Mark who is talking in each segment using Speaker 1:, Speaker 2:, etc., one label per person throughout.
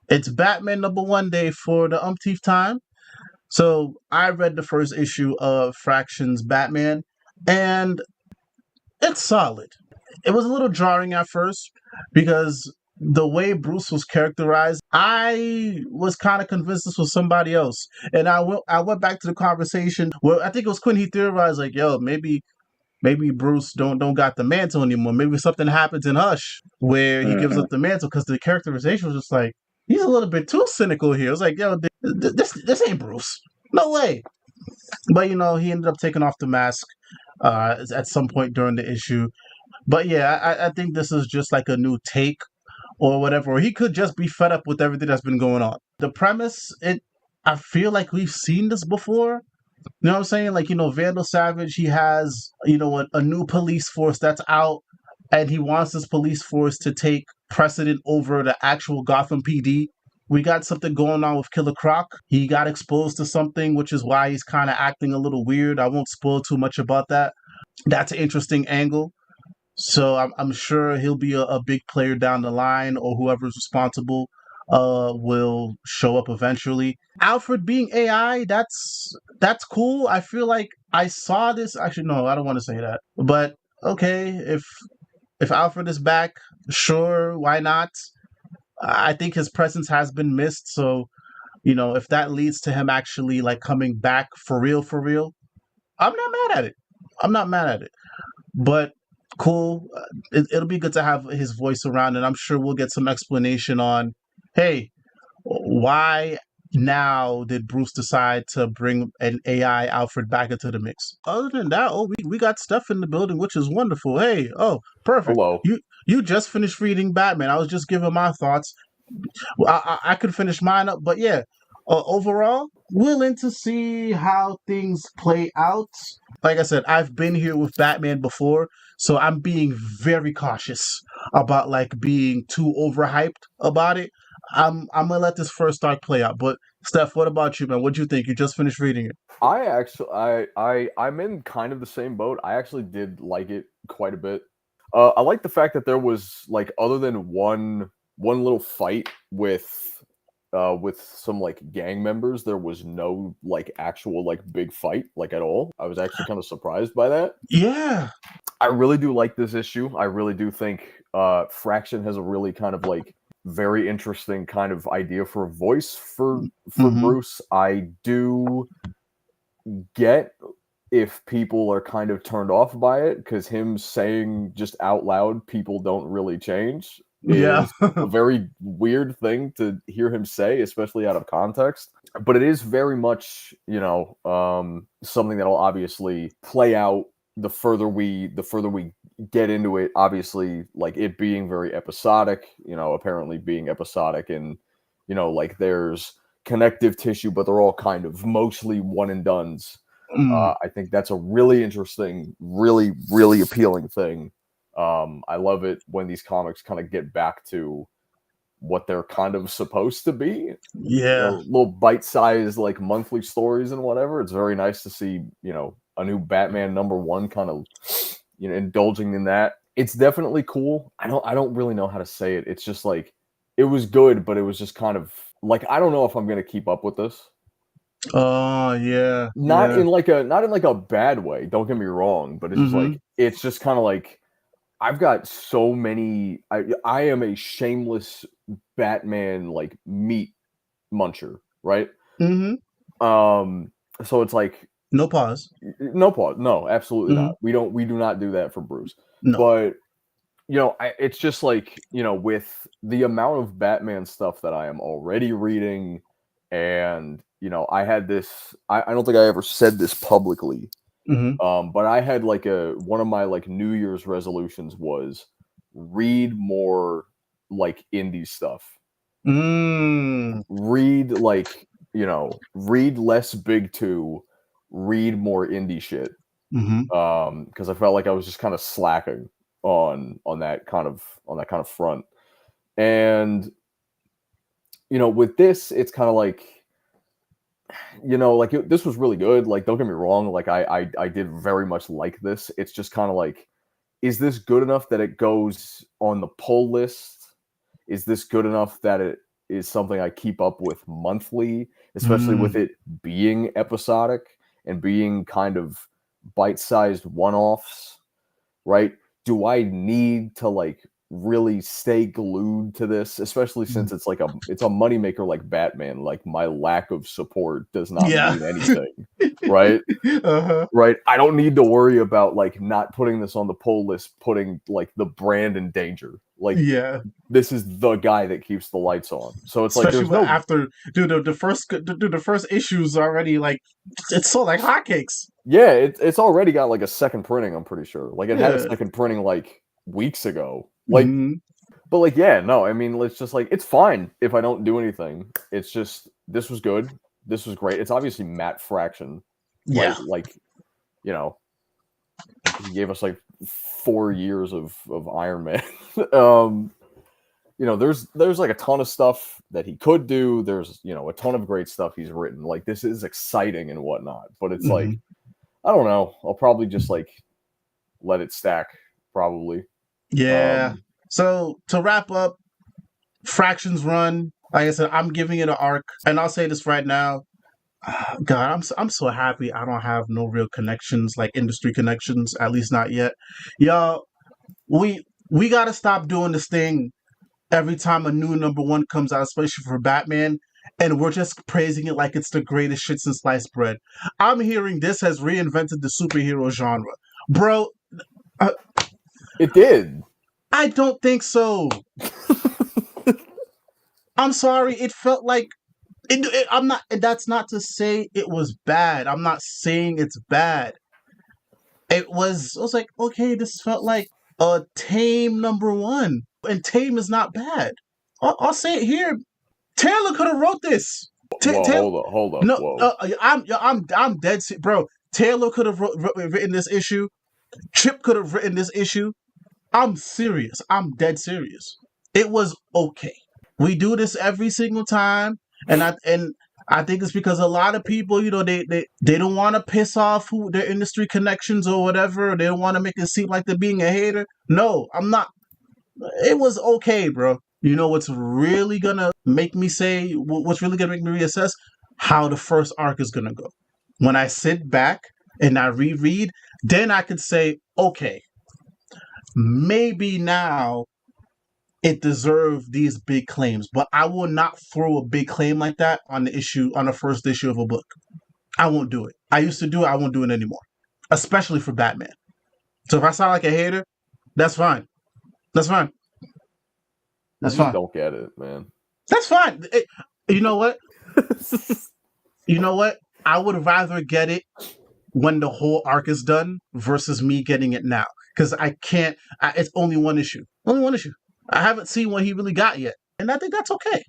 Speaker 1: It's Batman #1 day for the umpteenth time. So I read the first issue of Fraction's Batman, and it's solid. It was a little jarring at first because the way Bruce was characterized, I was kind of convinced this was somebody else. And I went back to the conversation where I think it was Quinn. He theorized like, "Yo, maybe Bruce don't got the mantle anymore. Maybe something happens in Hush where he gives
Speaker 2: Mhm.
Speaker 1: up the mantle because the characterization was just like he's a little bit too cynical here. It was like, yo, this ain't Bruce. No way. But he ended up taking off the mask at some point during the issue. But yeah, I think this is just like a new take or whatever. Or he could just be fed up with everything that's been going on. The premise, I feel like we've seen this before. You know what I'm saying? Like, Vandal Savage, he has, a new police force that's out, and he wants this police force to take precedent over the actual Gotham PD. We got something going on with Killer Croc. He got exposed to something, which is why he's kind of acting a little weird. I won't spoil too much about that. That's an interesting angle. So I'm sure he'll be a big player down the line, or whoever's responsible will show up eventually. Alfred being AI, that's cool. I feel like I saw this. Actually, no, I don't want to say that. But okay, if Alfred is back, sure, why not? I think his presence has been missed, so if that leads to him actually like coming back for real, I'm not mad at it. I'm not mad at it. But cool. It'll be good to have his voice around, and I'm sure we'll get some explanation on, hey, why now did Bruce decide to bring an AI Alfred back into the mix? Other than that, we got stuff in the building, which is wonderful. Hey, oh, perfect.
Speaker 2: Hello.
Speaker 1: You just finished reading Batman. I was just giving my thoughts. Well, I could finish mine up, but yeah, overall, willing to see how things play out. Like I said, I've been here with Batman before, so I'm being very cautious about like being too overhyped about it. I'm gonna let this first arc play out. But Steph, what about you, man? What do you think? You just finished reading it.
Speaker 2: I actually, I'm in kind of the same boat. I actually did like it quite a bit. I like the fact that there was like, other than one little fight with some like gang members, there was no like actual like big fight like at all. I was actually kind of surprised by that.
Speaker 1: Yeah.
Speaker 2: I really do like this issue. I really do think Fraction has a really kind of like very interesting kind of idea for a voice for
Speaker 1: Mm-hmm.
Speaker 2: Bruce. I do get if people are kind of turned off by it, because him saying just out loud people don't really change
Speaker 1: Yeah.
Speaker 2: is a very weird thing to hear him say, especially out of context. But it is very much, something that'll obviously play out the further we get into it. Obviously, like it being very episodic, apparently being episodic, and like there's connective tissue, but they're all kind of mostly one and dones.
Speaker 1: Mm.
Speaker 2: I think that's a really interesting, really, really appealing thing. I love it when these comics kind of get back to what they're kind of supposed to be.
Speaker 1: Yeah.
Speaker 2: Little bite-sized like monthly stories and whatever. It's very nice to see, a new Batman #1 kind of, indulging in that. It's definitely cool. I don't really know how to say it. It's just like it was good, but it was just kind of like, I don't know if I'm gonna keep up with this.
Speaker 1: Oh yeah.
Speaker 2: Not
Speaker 1: Yeah.
Speaker 2: in like a bad way, don't get me wrong, but
Speaker 1: Mm-hmm.
Speaker 2: it's just kind of like I've got so many. I am a shameless Batman like meat muncher, right?
Speaker 1: Mm-hmm.
Speaker 2: Um, so it's like,
Speaker 1: No pause.
Speaker 2: no pause, no, absolutely
Speaker 1: Mm-hmm.
Speaker 2: not. We do not do that for Bruce.
Speaker 1: No.
Speaker 2: But it's just like, with the amount of Batman stuff that I am already reading, and I had this. I don't think I ever said this publicly,
Speaker 1: Mm-hmm.
Speaker 2: but I had like one of my like New Year's resolutions was read more like indie stuff.
Speaker 1: Mm.
Speaker 2: Read like, read less big two, read more indie shit.
Speaker 1: Mm-hmm.
Speaker 2: Because I felt like I was just kind of slacking on that kind of front. And with this, it's kind of like, like this was really good. Like, don't get me wrong, like I did very much like this. It's just kind of like, is this good enough that it goes on the pull list? Is this good enough that it is something I keep up with monthly, especially with it being episodic and being kind of bite-sized one-offs, right? Do I need to like really stay glued to this, especially since it's a moneymaker like Batman? Like my lack of support does not mean anything, right? Right. I don't need to worry about like not putting this on the pull list, putting like the brand in danger. Like, this is the guy that keeps the lights on. So it's
Speaker 1: especially
Speaker 2: like there's no
Speaker 1: after the first issue's already like it's sold like hotcakes.
Speaker 2: Yeah, it's already got like a second printing, I'm pretty sure. Like it had a second printing like weeks ago. Like but like no, I mean it's just like it's fine if I don't do anything. It's just this was good. This was great. It's obviously Matt Fraction.
Speaker 1: Yeah.
Speaker 2: Right? Like, you know, he gave us like 4 years of Iron Man. You know, there's like a ton of stuff that he could do. There's, you know, a ton of great stuff he's written. Like this is exciting and whatnot. But it's like, I don't know. I'll probably just like let it stack, probably.
Speaker 1: Yeah. So to wrap up, Fractions run. Like I said, I'm giving it an arc, and I'll say this right now. God, I'm so happy I don't have no real connections, like industry connections, at least not yet. Y'all, we gotta stop doing this thing every time a new #1 comes out, especially for Batman, and we're just praising it like it's the greatest shit since sliced bread. I'm hearing this has reinvented the superhero genre. Bro,
Speaker 2: it did.
Speaker 1: I don't think so. I'm sorry, it felt like I'm not. That's not to say it was bad. I'm not saying it's bad. It was. I was like, okay, this felt like a tame #1, and tame is not bad. I'll say it here. Taylor could have wrote this.
Speaker 2: Hold up.
Speaker 1: No, I'm dead, bro. Taylor could have written this issue. Chip could have written this issue. I'm serious. I'm dead serious. It was okay. We do this every single time, and I think it's because a lot of people, you know, they don't want to piss off their industry connections or whatever. They don't want to make it seem like they're being a hater. No, I'm not. It was okay, bro. You know what's really gonna make me say? What's really gonna make me reassess how the first arc is gonna go? When I sit back and I reread, then I could say, okay, maybe now it deserved these big claims, but I will not throw a big claim like that on the first issue of a book. I won't do it. I used to do it. I won't do it anymore, especially for Batman. So if I sound like a hater, that's fine. That's fine. That's
Speaker 2: I just
Speaker 1: fine.
Speaker 2: don't get it, man.
Speaker 1: That's fine. You know what? You know what? I would rather get it when the whole arc is done versus me getting it now, because I can't. It's only one issue. Only one issue. I haven't seen what he really got yet, and I think that's okay.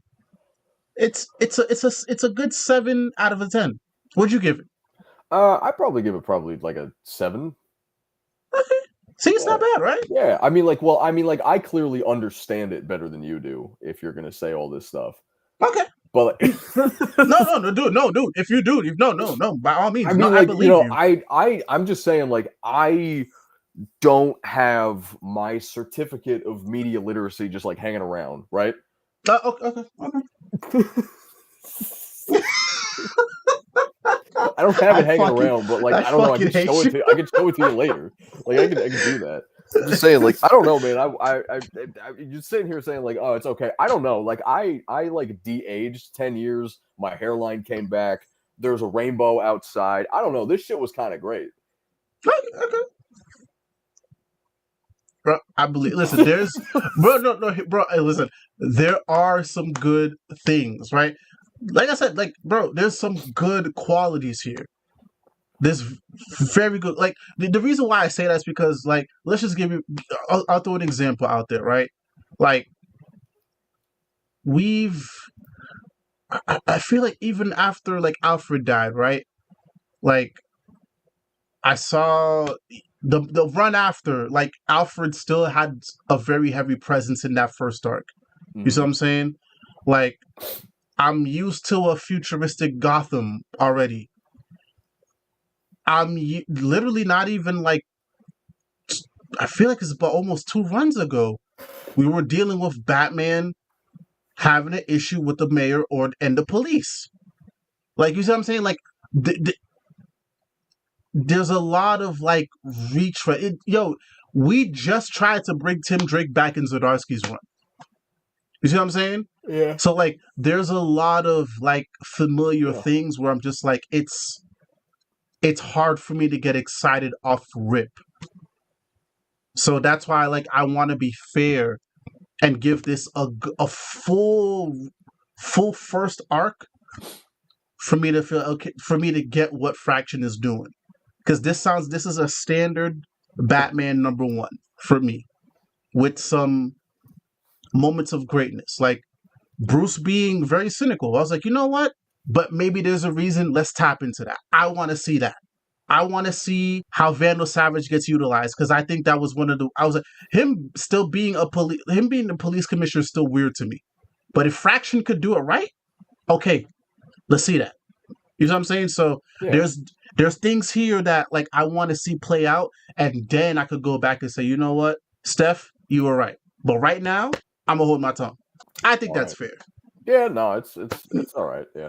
Speaker 1: It's a good 7 out of 10. What'd you give it?
Speaker 2: I'd probably give it like a 7.
Speaker 1: Okay. See, it's not bad, right?
Speaker 2: Yeah, I mean, I clearly understand it better than you do. If you're gonna say all this stuff,
Speaker 1: okay.
Speaker 2: But like,
Speaker 1: no, dude. If you do, no. By all means,
Speaker 2: I mean,
Speaker 1: I believe you.
Speaker 2: I'm just saying, like, I don't have my certificate of media literacy just like hanging around, right?
Speaker 1: Okay.
Speaker 2: I don't have it hanging around, but like I don't know. I can show it to you later. Like I can do that. I'm just saying, like I don't know, man. You're sitting here saying like, oh, it's okay. I don't know. Like I like de-aged 10 years. My hairline came back. There's a rainbow outside. I don't know. This shit was kind of great.
Speaker 1: Okay. Bro, I believe. Listen, there's bro. Listen, there are some good things, right? Like I said, like bro, there's some good qualities here. There's very good. Like the reason why I say that is because, like, let's just give you. I'll throw an example out there, right? Like, I feel like even after like Alfred died, right? Like, I saw the run after, like Alfred still had a very heavy presence in that first arc. You see what I'm saying? Like, I'm used to a futuristic Gotham already. I'm literally not even like. I feel like it's about almost 2 runs ago. We were dealing with Batman having an issue with the mayor and the police. Like, you see what I'm saying? Like, there's a lot of like retread. We just tried to bring Tim Drake back in Zdarsky's run. You see what I'm saying?
Speaker 2: Yeah.
Speaker 1: So like, there's a lot of like familiar things where I'm just like, it's hard for me to get excited off rip. So that's why I want to be fair and give this a full first arc for me to feel okay, for me to get what Fraction is doing. Because this is a standard Batman #1 for me, with some moments of greatness. Like Bruce being very cynical. I was like, you know what? But maybe there's a reason. Let's tap into that. I want to see that. I want to see how Vandal Savage gets utilized, because I think that was one of the. I was like, him being the police commissioner is still weird to me. But if Fraction could do it right, okay, let's see that. You know what I'm saying? So there's things here that like I want to see play out, and then I could go back and say, you know what, Steph, you were right. But right now, I'm gonna hold my tongue. I think that's fair.
Speaker 2: Yeah, no, it's all right. Yeah.